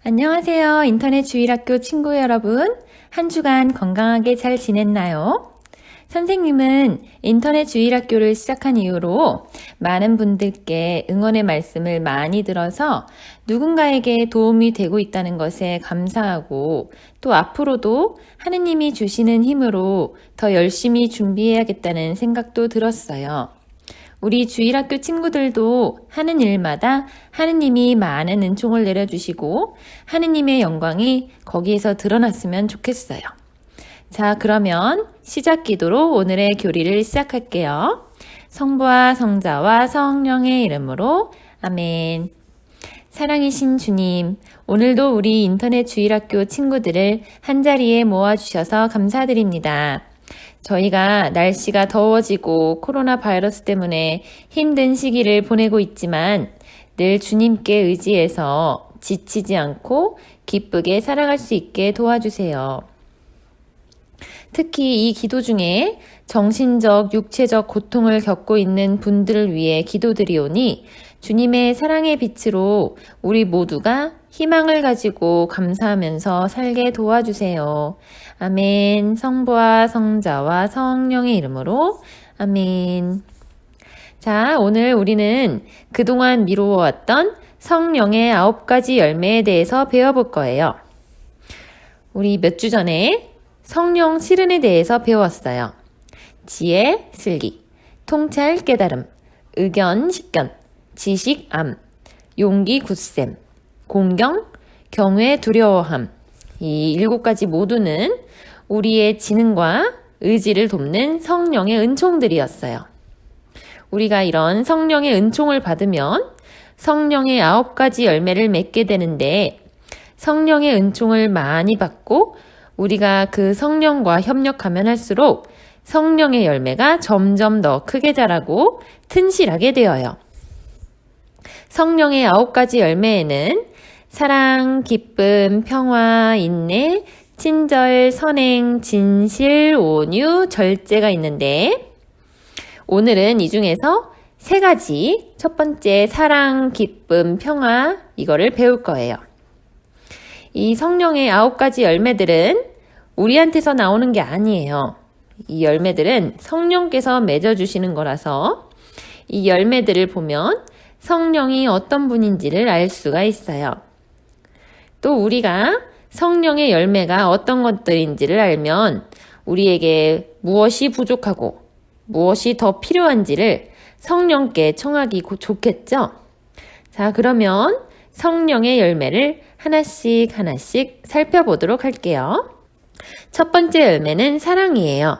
안녕하세요. 인터넷 주일학교 친구 여러분. 한 주간 건강하게 잘 지냈나요? 선생님은 인터넷 주일학교를 시작한 이후로 많은 분들께 응원의 말씀을 많이 들어서 누군가에게 도움이 되고 있다는 것에 감사하고 또 앞으로도 하느님이 주시는 힘으로 더 열심히 준비해야겠다는 생각도 들었어요. 우리 주일학교 친구들도 하는 일마다 하느님이 많은 은총을 내려주시고 하느님의 영광이 거기에서 드러났으면 좋겠어요. 자, 그러면 시작 기도로 오늘의 교리를 시작할게요. 성부와 성자와 성령의 이름으로 아멘. 사랑이신 주님, 오늘도 우리 인터넷 주일학교 친구들을 한자리에 모아주셔서 감사드립니다. 저희가 날씨가 더워지고 코로나 바이러스 때문에 힘든 시기를 보내고 있지만 늘 주님께 의지해서 지치지 않고 기쁘게 살아갈 수 있게 도와주세요. 특히 이 기도 중에 정신적, 육체적 고통을 겪고 있는 분들을 위해 기도드리오니 주님의 사랑의 빛으로 우리 모두가 희망을 가지고 감사하면서 살게 도와주세요. 아멘. 성부와 성자와 성령의 이름으로 아멘. 자, 오늘 우리는 그동안 미루어왔던 성령의 9가지 열매에 대해서 배워볼 거예요. 우리 몇 주 전에 성령 실은에 대해서 배웠어요. 지혜, 슬기, 통찰, 깨달음, 의견, 식견, 지식, 암, 용기, 굳셈, 공경, 경외, 두려워함. 이 7가지 모두는 우리의 지능과 의지를 돕는 성령의 은총들이었어요. 우리가 이런 성령의 은총을 받으면 성령의 9가지 열매를 맺게 되는데 성령의 은총을 많이 받고 우리가 그 성령과 협력하면 할수록 성령의 열매가 점점 더 크게 자라고 튼실하게 되어요. 성령의 9가지 열매에는 사랑, 기쁨, 평화, 인내, 친절, 선행, 진실, 온유, 절제가 있는데 오늘은 이 중에서 3가지, 첫 번째 사랑, 기쁨, 평화 이거를 배울 거예요. 이 성령의 9가지 열매들은 우리한테서 나오는 게 아니에요. 이 열매들은 성령께서 맺어주시는 거라서 이 열매들을 보면 성령이 어떤 분인지를 알 수가 있어요. 또 우리가 성령의 열매가 어떤 것들인지를 알면 우리에게 무엇이 부족하고 무엇이 더 필요한지를 성령께 청하기 좋겠죠? 자, 그러면 성령의 열매를 하나씩 살펴보도록 할게요. 첫 번째 열매는 사랑이에요.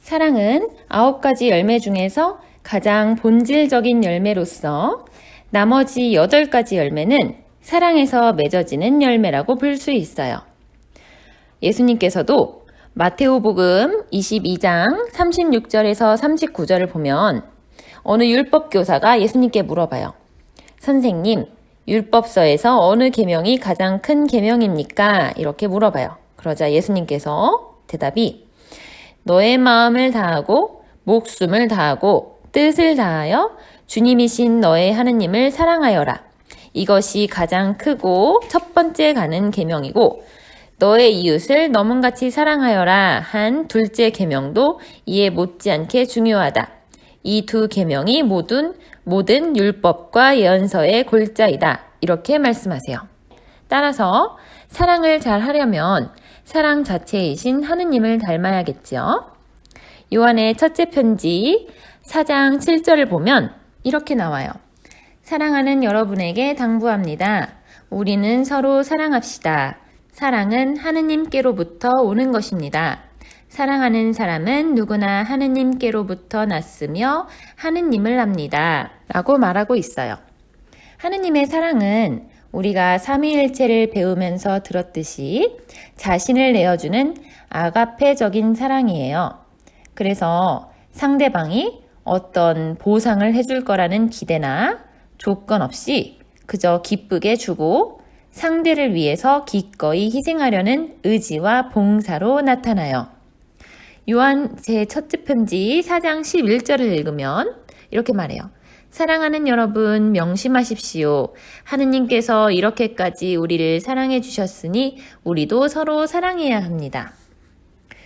사랑은 9가지 열매 중에서 가장 본질적인 열매로서 나머지 8가지 열매는 사랑에서 맺어지는 열매라고 볼 수 있어요. 예수님께서도 마테오복음 22장 36절에서 39절을 보면 어느 율법교사가 예수님께 물어봐요. 선생님, 율법서에서 어느 계명이 가장 큰 계명입니까? 이렇게 물어봐요. 그러자 예수님께서 대답이 너의 마음을 다하고 목숨을 다하고 뜻을 다하여 주님이신 너의 하느님을 사랑하여라. 이것이 가장 크고 첫 번째 가는 계명이고 너의 이웃을 너문같이 사랑하여라 한 둘째 계명도 이에 못지않게 중요하다. 이 2계명이 모든 율법과 예언서의 골자이다. 이렇게 말씀하세요. 따라서 사랑을 잘 하려면 사랑 자체이신 하느님을 닮아야겠죠. 요한의 첫째 편지 4장 7절을 보면 이렇게 나와요. 사랑하는 여러분에게 당부합니다. 우리는 서로 사랑합시다. 사랑은 하느님께로부터 오는 것입니다. 사랑하는 사람은 누구나 하느님께로부터 났으며 하느님을 압니다. 라고 말하고 있어요. 하느님의 사랑은 우리가 삼위일체를 배우면서 들었듯이 자신을 내어주는 아가페적인 사랑이에요. 그래서 상대방이 어떤 보상을 해줄 거라는 기대나 조건 없이 그저 기쁘게 주고 상대를 위해서 기꺼이 희생하려는 의지와 봉사로 나타나요. 요한 제 첫째 편지 4장 11절을 읽으면 이렇게 말해요. 사랑하는 여러분, 명심하십시오. 하느님께서 이렇게까지 우리를 사랑해 주셨으니 우리도 서로 사랑해야 합니다.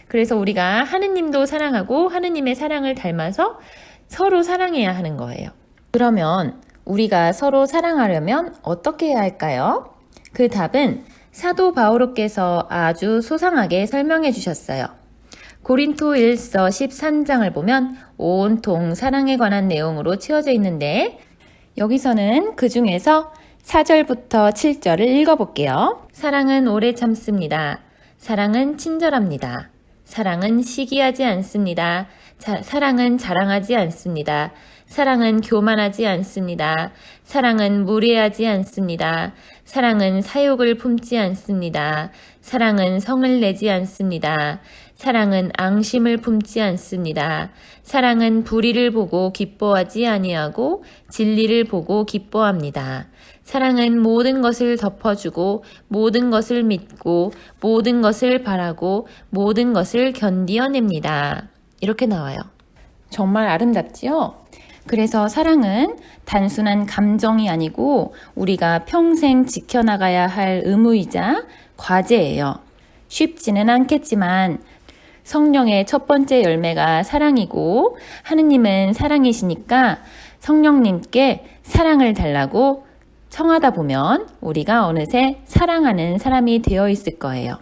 그래서 우리가 하느님도 사랑하고 하느님의 사랑을 닮아서 서로 사랑해야 하는 거예요. 그러면 우리가 서로 사랑하려면 어떻게 해야 할까요? 그 답은 사도 바오로께서 아주 소상하게 설명해 주셨어요. 고린토 1서 13장을 보면 온통 사랑에 관한 내용으로 채워져 있는데 여기서는 그 중에서 4절부터 7절을 읽어볼게요. 사랑은 오래 참습니다. 사랑은 친절합니다. 사랑은 시기하지 않습니다. 사랑은 자랑하지 않습니다. 사랑은 교만하지 않습니다. 사랑은 무례하지 않습니다. 사랑은 사욕을 품지 않습니다. 사랑은 성을 내지 않습니다. 사랑은 앙심을 품지 않습니다. 사랑은 불의를 보고 기뻐하지 아니하고 진리를 보고 기뻐합니다. 사랑은 모든 것을 덮어주고 모든 것을 믿고 모든 것을 바라고 모든 것을 견디어냅니다. 이렇게 나와요. 정말 아름답지요? 그래서 사랑은 단순한 감정이 아니고 우리가 평생 지켜나가야 할 의무이자 과제예요. 쉽지는 않겠지만 성령의 첫 번째 열매가 사랑이고 하느님은 사랑이시니까 성령님께 사랑을 달라고 청하다 보면 우리가 어느새 사랑하는 사람이 되어 있을 거예요.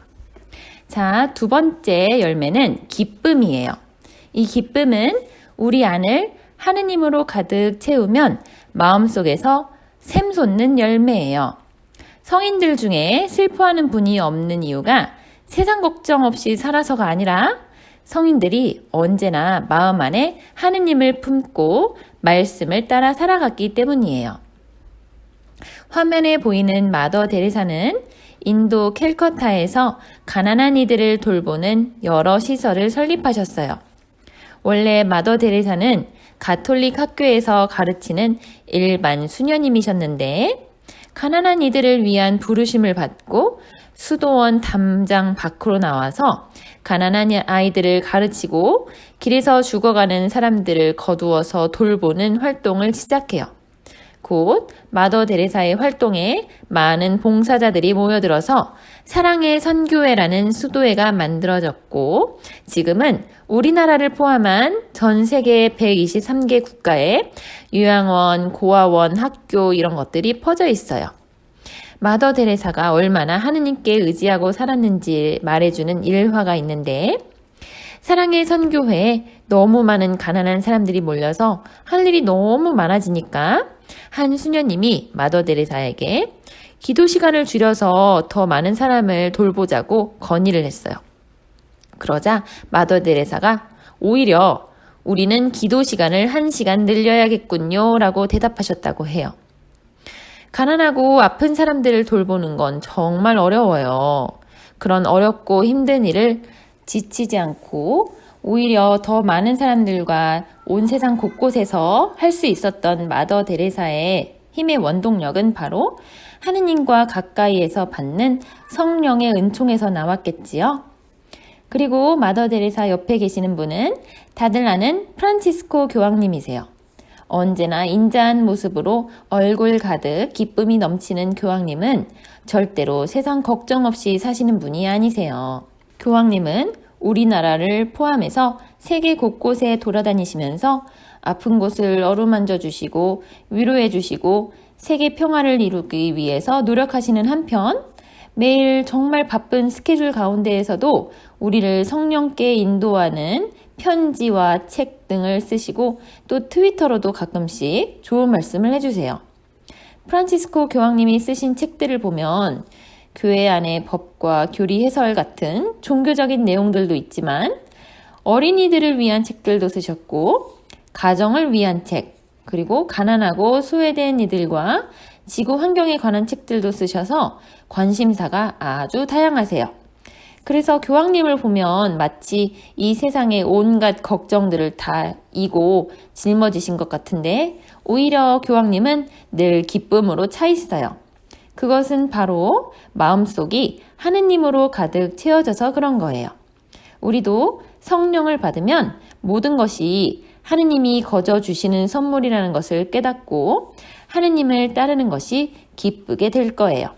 자, 두 번째 열매는 기쁨이에요. 이 기쁨은 우리 안을 하느님으로 가득 채우면 마음속에서 샘솟는 열매예요. 성인들 중에 슬퍼하는 분이 없는 이유가 세상 걱정 없이 살아서가 아니라 성인들이 언제나 마음 안에 하느님을 품고 말씀을 따라 살아갔기 때문이에요. 화면에 보이는 마더 데레사는 인도 캘커타에서 가난한 이들을 돌보는 여러 시설을 설립하셨어요. 원래 마더 데레사는 가톨릭 학교에서 가르치는 일반 수녀님이셨는데 가난한 이들을 위한 부르심을 받고 수도원 담장 밖으로 나와서 가난한 아이들을 가르치고 길에서 죽어가는 사람들을 거두어서 돌보는 활동을 시작해요. 곧 마더 데레사의 활동에 많은 봉사자들이 모여들어서 사랑의 선교회라는 수도회가 만들어졌고 지금은 우리나라를 포함한 전 세계 123개 국가에 요양원, 고아원, 학교 이런 것들이 퍼져 있어요. 마더 데레사가 얼마나 하느님께 의지하고 살았는지 말해주는 일화가 있는데 사랑의 선교회에 너무 많은 가난한 사람들이 몰려서 할 일이 너무 많아지니까 한 수녀님이 마더 데레사에게 기도 시간을 줄여서 더 많은 사람을 돌보자고 건의를 했어요. 그러자 마더 데레사가 오히려 우리는 기도 시간을 1시간 늘려야겠군요 라고 대답하셨다고 해요. 가난하고 아픈 사람들을 돌보는 건 정말 어려워요. 그런 어렵고 힘든 일을 지치지 않고 오히려 더 많은 사람들과 온 세상 곳곳에서 할 수 있었던 마더 데레사의 힘의 원동력은 바로 하느님과 가까이에서 받는 성령의 은총에서 나왔겠지요. 그리고 마더 데레사 옆에 계시는 분은 다들 아는 프란치스코 교황님이세요. 언제나 인자한 모습으로 얼굴 가득 기쁨이 넘치는 교황님은 절대로 세상 걱정 없이 사시는 분이 아니세요. 교황님은 우리나라를 포함해서 세계 곳곳에 돌아다니시면서 아픈 곳을 어루만져 주시고 위로해 주시고 세계 평화를 이루기 위해서 노력하시는 한편 매일 정말 바쁜 스케줄 가운데에서도 우리를 성령께 인도하는 편지와 책 등을 쓰시고 또 트위터로도 가끔씩 좋은 말씀을 해주세요. 프란치스코 교황님이 쓰신 책들을 보면 교회 안의 법과 교리 해설 같은 종교적인 내용들도 있지만 어린이들을 위한 책들도 쓰셨고 가정을 위한 책, 그리고 가난하고 소외된 이들과 지구 환경에 관한 책들도 쓰셔서 관심사가 아주 다양하세요. 그래서 교황님을 보면 마치 이 세상의 온갖 걱정들을 다 이고 짊어지신 것 같은데 오히려 교황님은 늘 기쁨으로 차 있어요. 그것은 바로 마음속이 하느님으로 가득 채워져서 그런 거예요. 우리도 성령을 받으면 모든 것이 하느님이 거저 주시는 선물이라는 것을 깨닫고 하느님을 따르는 것이 기쁘게 될 거예요.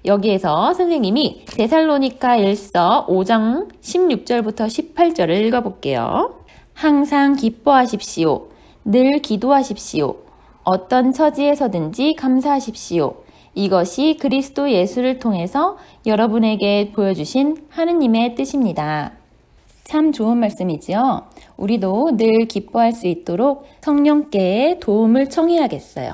여기에서 선생님이 데살로니가 1서 5장 16절부터 18절을 읽어볼게요. 항상 기뻐하십시오. 늘 기도하십시오. 어떤 처지에서든지 감사하십시오. 이것이 그리스도 예수를 통해서 여러분에게 보여주신 하느님의 뜻입니다. 참 좋은 말씀이지요. 우리도 늘 기뻐할 수 있도록 성령께의 도움을 청해야겠어요.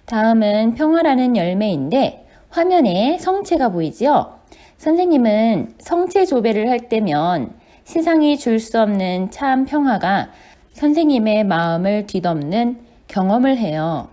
다음은 평화라는 열매인데 화면에 성체가 보이지요? 선생님은 성체 조배를 할 때면 세상이 줄 수 없는 참 평화가 선생님의 마음을 뒤덮는 경험을 해요.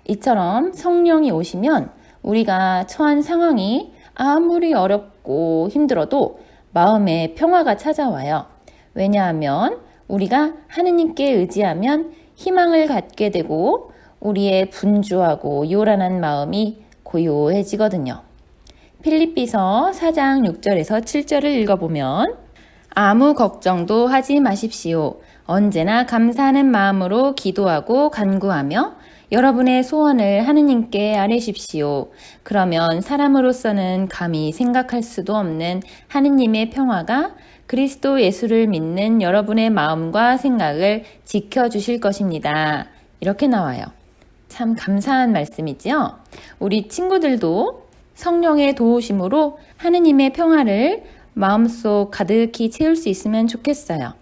이처럼 성령이 오시면 우리가 처한 상황이 아무리 어렵고 힘들어도 마음에 평화가 찾아와요. 왜냐하면 우리가 하느님께 의지하면 희망을 갖게 되고 우리의 분주하고 요란한 마음이 고요해지거든요. 필립비서 4장 6절에서 7절을 읽어보면 아무 걱정도 하지 마십시오. 언제나 감사하는 마음으로 기도하고 간구하며 여러분의 소원을 하느님께 아뢰십시오. 그러면 사람으로서는 감히 생각할 수도 없는 하느님의 평화가 그리스도 예수를 믿는 여러분의 마음과 생각을 지켜주실 것입니다. 이렇게 나와요. 참 감사한 말씀이지요? 우리 친구들도 성령의 도우심으로 하느님의 평화를 마음속 가득히 채울 수 있으면 좋겠어요.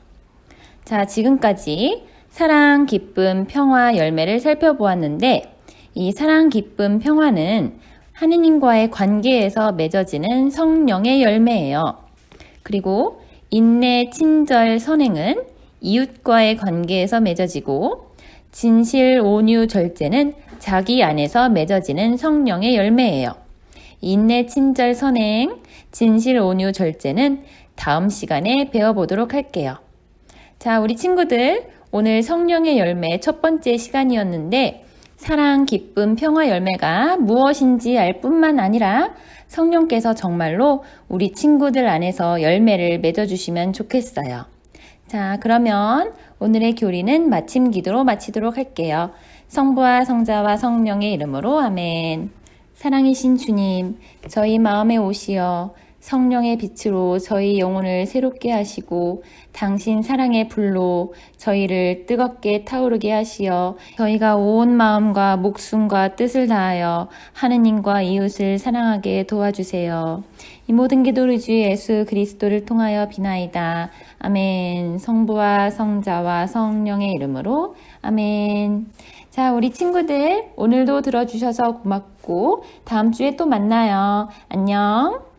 자, 지금까지 사랑, 기쁨, 평화 열매를 살펴보았는데 이 사랑, 기쁨, 평화는 하느님과의 관계에서 맺어지는 성령의 열매예요. 그리고 인내, 친절, 선행은 이웃과의 관계에서 맺어지고 진실, 온유, 절제는 자기 안에서 맺어지는 성령의 열매예요. 인내, 친절, 선행, 진실, 온유, 절제는 다음 시간에 배워보도록 할게요. 자, 우리 친구들 오늘 성령의 열매 첫 번째 시간이었는데 사랑, 기쁨, 평화 열매가 무엇인지 알 뿐만 아니라 성령께서 정말로 우리 친구들 안에서 열매를 맺어주시면 좋겠어요. 자, 그러면 오늘의 교리는 마침 기도로 마치도록 할게요. 성부와 성자와 성령의 이름으로 아멘. 사랑이신 주님, 저희 마음에 오시어 성령의 빛으로 저희 영혼을 새롭게 하시고 당신 사랑의 불로 저희를 뜨겁게 타오르게 하시어 저희가 온 마음과 목숨과 뜻을 다하여 하느님과 이웃을 사랑하게 도와주세요. 이 모든 기도를 주 예수 그리스도를 통하여 비나이다. 아멘. 성부와 성자와 성령의 이름으로 아멘. 자, 우리 친구들 오늘도 들어주셔서 고맙고 다음 주에 또 만나요. 안녕.